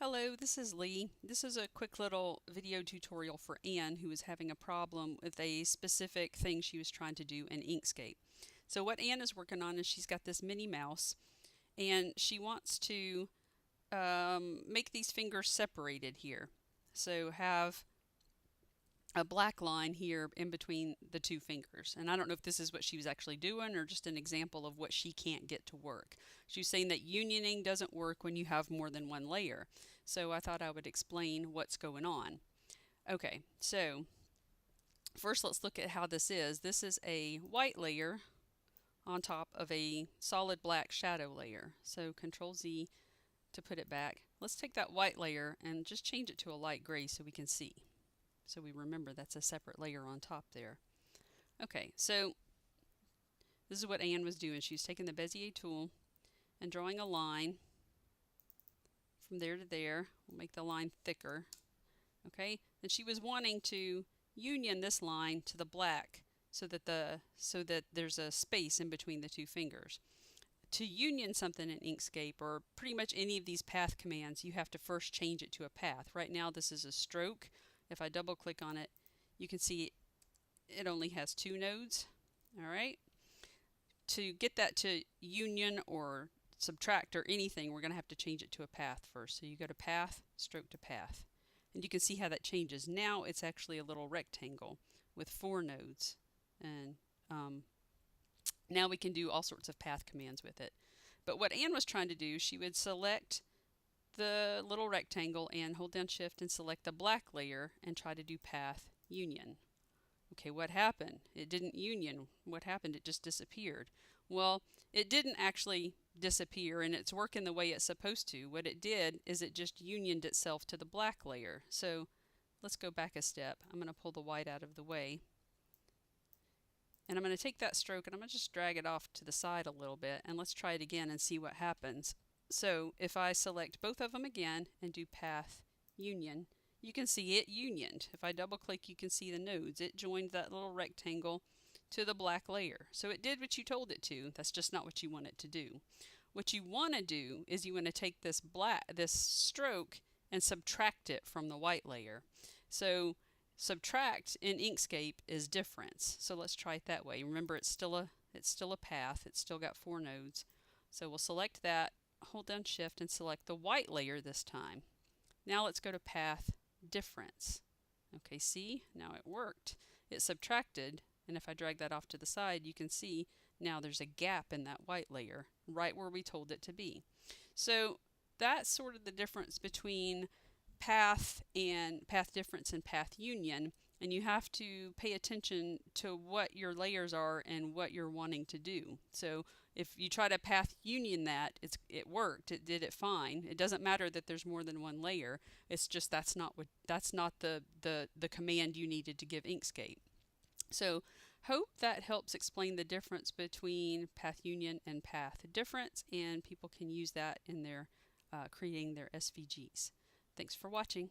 Hello, this is Lee. This is a quick little video tutorial for Anne who was having a problem with a specific thing she was trying to do in Inkscape. So what Anne is working on is she's got this Minnie Mouse and she wants to make these fingers separated here. So have a black line here in between the two fingers. And I don't know if this is what she was actually doing or just an example of what she can't get to work. She was saying that unioning doesn't work when you have more than one layer. So I thought I would explain what's going on. Okay, so first let's look at how this is. This is a white layer on top of a solid black shadow layer. So Control Z to put it back. Let's take that white layer and just change it to a light gray so we can see. So we remember that's a separate layer on top there. Okay, so this is what Anne was doing. She was taking the Bezier tool and drawing a line from there to there. We'll make the line thicker. Okay, and she was wanting to union this line to the black so that there's a space in between the two fingers. To union something in Inkscape or pretty much any of these path commands, you have to first change it to a path. Right now this is a stroke. If I double click on it, you can see it only has 2 nodes. All right. To get that to union or subtract or anything, we're going to have to change it to a path first. So you go to path, stroke to path. And you can see how that changes. Now it's actually a little rectangle with 4 nodes. And now we can do all sorts of path commands with it. But what Anne was trying to do, she would select the little rectangle and hold down shift and select the black layer and try to do path union. Okay, what happened? It didn't union. What happened? It just disappeared. Well, it didn't actually disappear and it's working the way it's supposed to. What it did is it just unioned itself to the black layer. So let's go back a step. I'm going to pull the white out of the way. And I'm going to take that stroke and I'm going to just drag it off to the side a little bit and let's try it again and see what happens. So if I select both of them again and do path union, you can see it unioned. If I double click, you can see the nodes. It joined that little rectangle to the black layer. So it did what you told it to. That's just not what you want it to do. What you want to do is you want to take this stroke and subtract it from the white layer. So subtract in Inkscape is difference. So let's try it that way. Remember, it's still a path. It's still got 4 nodes. So we'll select that, hold down shift and select the white layer this time. Now let's go to path difference. Okay, see, now it worked. It subtracted, and if I drag that off to the side, you can see now there's a gap in that white layer right where we told it to be. So that's sort of the difference between path difference and path union, and you have to pay attention to what your layers are and what you're wanting to do. So if you try to path union that, it worked. It did it fine. It doesn't matter that there's more than one layer. It's just that's not the command you needed to give Inkscape. So hope that helps explain the difference between path union and path difference, and people can use that in their creating their SVGs. Thanks for watching.